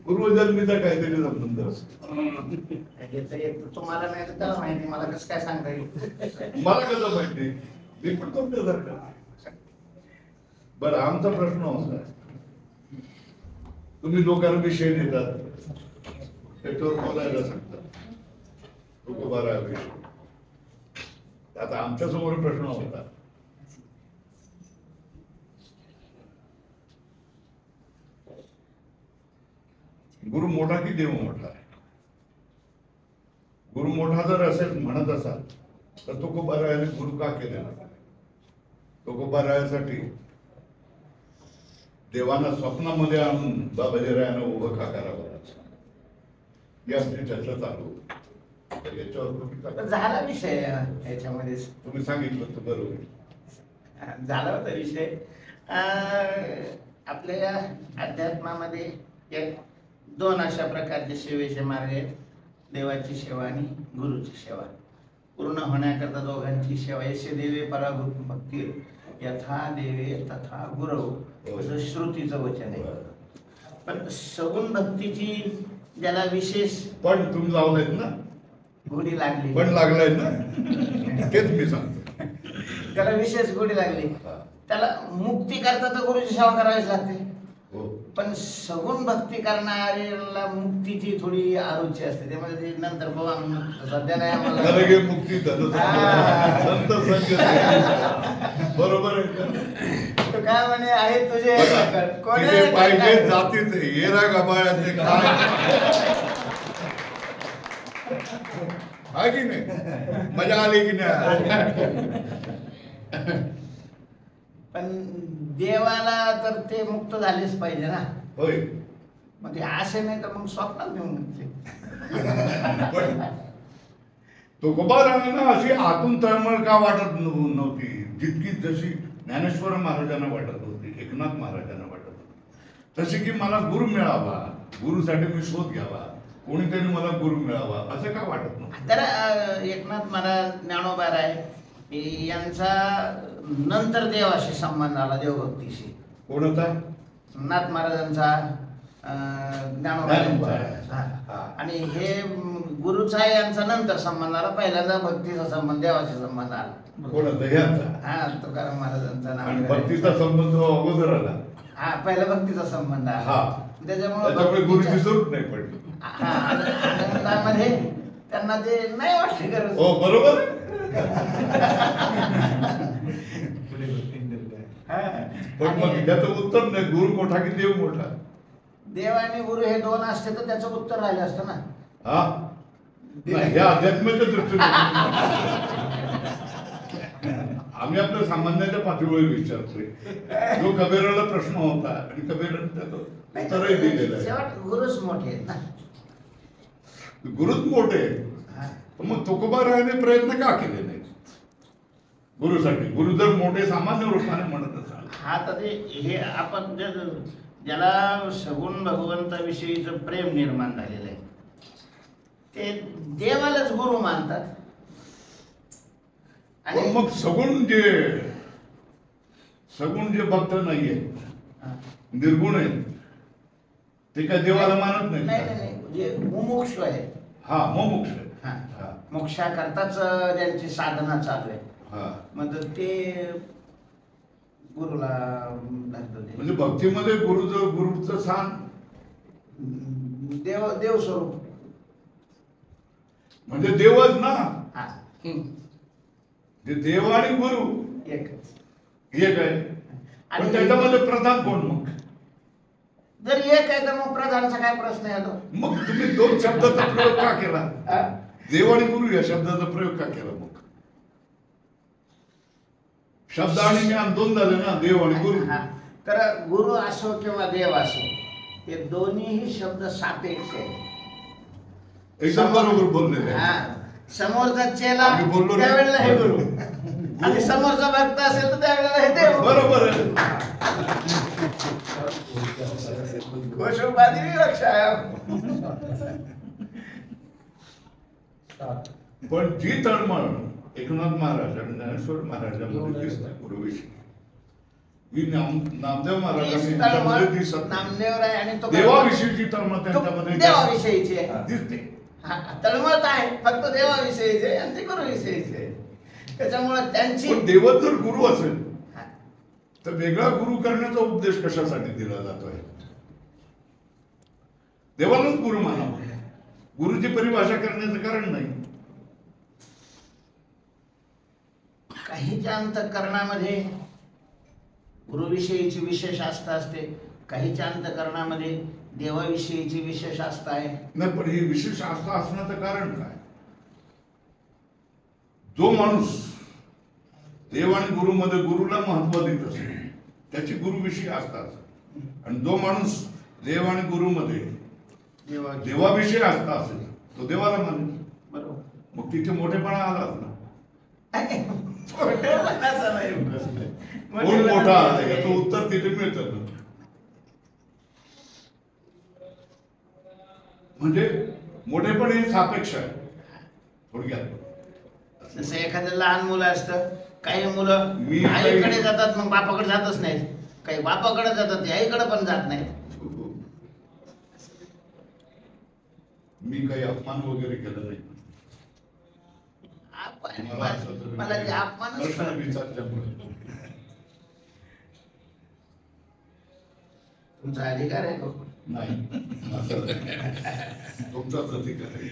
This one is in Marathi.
पूर्वजन्मीचा काहीतरी संबंध असतो. तुम्हाला नाही तर त्याला माहिती, मला कसं काय सांगता येईल? मला कसं माहिती, मी पण तुमच्यासारखं. बरं, आमचा प्रश्न होता, तुम्ही लोकांना विषय देतात, त्याच्यावर बोलायला सांगतात, तुकोबारा विषय. आता आमच्या समोर प्रश्न होता, गुरु मोठा की देव मोठा आहे? गुरु मोठा जर असेल म्हणत असाल तर तुकोबारायाने गुरु का केलेला? तुकोबारायासाठी देवांना स्वप्नामध्ये आणून बाबाजीरायानं उभं का करावं, ही आमची चर्चा चालू होती. तर याच्यावर झाला विषय याच्यामध्ये, तुम्ही सांगितलं तर बरोबर झाला होता विषय. आपल्या अध्यात्मामध्ये एक दोन अशा प्रकारचे सेवेचे मार्ग आहेत, देवाची सेवा आणि गुरुची सेवा. पूर्ण होण्याकरता दोघांची सेवा. यस्य देवे पराभूत भक्ती यथा देवे तथा गुरव, असं श्रुतीचं वचन आहे. पण सगुण भक्तीची ज्याला विशेष, पण तुम्ही लावलायत ना, गोडी लागली, पण लागलाय ना, तेच मी सांगतो. त्याला विशेष गोडी लागली, त्याला मुक्ती करता तर गुरुची सेवा करावीच लागते. पण सगुण भक्ती करणाऱ्याला मुक्तीची थोडी आरुची असते, त्यामुळे ते नंतर बघा सध्या नाही आम्हाला मुक्ती संत बरोबर आहे. काय म्हणे आहे तुझे पाहिजे जातीचे येरा गबाळ्याचे काय की नाही, मजा आली की नाही? पण देवाला तर ते मुक्त झालेच पाहिजे ना. होय, मग ते असे नाही तर मग स्वप्नात घेऊन म्हणते. तुकोबारायांना अशी आतून तळमळ का वाटत नव्हती, जितकी जशी ज्ञानेश्वर महाराजांना वाटत होती, एकनाथ महाराजांना वाटत होती, तशी की मला गुरु मिळावा, गुरुसाठी मी शोध घ्यावा, कोणीतरी मला गुरु मिळावा, असं का वाटत नव्हतं? तर एकनाथ महाराज, ज्ञानोबाराय यांचा नंतर देवाशी संबंध आला, देवभक्तीशी. कोणाचा? नाथ महाराजांचा, ज्ञानोबा, आणि हे गुरुचा यांचा नंतर संबंध आला. पहिल्यांदा भक्तीचा संबंध, देवाशी संबंध आला. कोणाचा? ह्यांचा. हा, तुकाराम महाराजांचा आणि भक्तीचा संबंध अगोदर आला. हा, पहिला भक्तीचा संबंध आला. त्याच्यामुळे गुरुची जरूर नाही पडली. आनंदामध्ये त्यांना ते नाही वाटले गरज. हो, बरोबर. पण मग त्याचं उत्तर नाही, गुरु मोठा की देव मोठा? देव आणि गुरु हे दोन असते तर त्याचं उत्तर राहिलं असतं ना. हा, ह्या अध्यात्माच्या दृष्टीने आम्ही आपल्या सामान्याच्या पातळीवर विचारतोय. जो कबीराला प्रश्न होता आणि कबीराने त्याचं उत्तरही दिलेलं आहे. गुरुच मोठे आहेत ना. गुरुच मोठे. मग तुकोबारायाने प्रयत्न का केले नाही गुरुसाठी? गुरु जर मोठे सामान्य रूपाने म्हणत असाल. हा, तर हे आपण ज्याला सगुण भगवंताविषयीचं प्रेम निर्माण झालेलं आहे, ते देवालाच गुरु मानतात. आणि मग सगुण जे भक्त नाहीये, निर्गुण आहेत, ते काय देवाला मानत नाही? नाही, जे मुमुक्ष आहे. हा, मुमुक्ष. मोक्षाकरताच ज्यांची साधना चालू आहे, मग ते गुरुला धरतात. म्हणजे भक्तीमध्ये गुरुचं स्थान देव स्वरूप म्हणजे देवच ना. देव आणि गुरु एक आहे. आणि त्याच्यामध्ये प्रधान कोण? मग जर एक आहे तर मग प्रधानचा काय प्रश्न येतो? मग तुम्ही दोन शब्दाचा प्रयोग का केला? देव आणि गुरु या शब्दाचा प्रयोग का केला? मग शब्द आणि ज्ञान दोन झाले ना, देव आणि गुरु. तर गुरु असो किंवा देव असो, हे दोन्हीही शब्द सापेक्ष आहेत. एकदम बरोबर बोलले. समोरचा चेला त्यावेळेला हे गुरु, आणि समोरचा भक्त असेल तर त्यावेळेला हे देव. बरोबर आहे. पण जी तळमळ एकनाथ महाराज आणि ज्ञानेश्वर महाराजांमध्ये दिसते गुरुविषयी, ही नामदेव तीच महाराजांनी तळमळ यांच्यामध्ये दिसत नाही. नामदेवराय आणि तो देवाविषयीची तळमळ त्यांच्यामध्ये देवाविषयीची आहे. दिसते. तळमळ काय फक्त देवाविषयीचे आणि ते गुरुविषयीचे. त्याच्यामुळे त्यांची पण देवच जर गुरु असेल हा. तर वेगळा गुरु करण्याचा उपदेश कशासाठी दिला जातोय? देवालाच गुरु मानावं. गुरुची परिभाषा करण्याचं कारण नाही. काहीच्या अंतःकरणामध्ये गुरुविषयीची विशेष आस्था असते, काहीच्या अंतःकरणामध्ये देवाविषयीची विशेष आस्था आहे. नाही, पण ही विशेष आस्था असण्याचं कारण काय? जो माणूस देव आणि गुरुमध्ये गुरुला महत्व देत असेल त्याची गुरुविषयी आस्था असेल, आणि जो माणूस देव आणि गुरुमध्ये देवाविषयी आस्था असेल तो देवाला मानेल. बरोबर. मग तिथे मोठेपणा आलाच ना. मोठेपणाचा नाही प्रश्न. कोण मोठा आहे याचं उत्तर तिथे मिळतं ना. म्हणजे मोठेपण हे सापेक्ष आहे थोडक्यात. जसं एखादं लहान मुलं असतं, काही मुलं मी आईकडे जातात मग बापाकडे जातच नाहीत, काही बापाकडे जातात ते आईकडे पण जात नाहीत. मी काही अपमान वगैरे केलं नाही. मला ते अपमानच प्रश्न विचारल्यामुळे तुमचा अधिकार आहे तो. नाही, असं नाही. तुमचाच अधिकार आहे.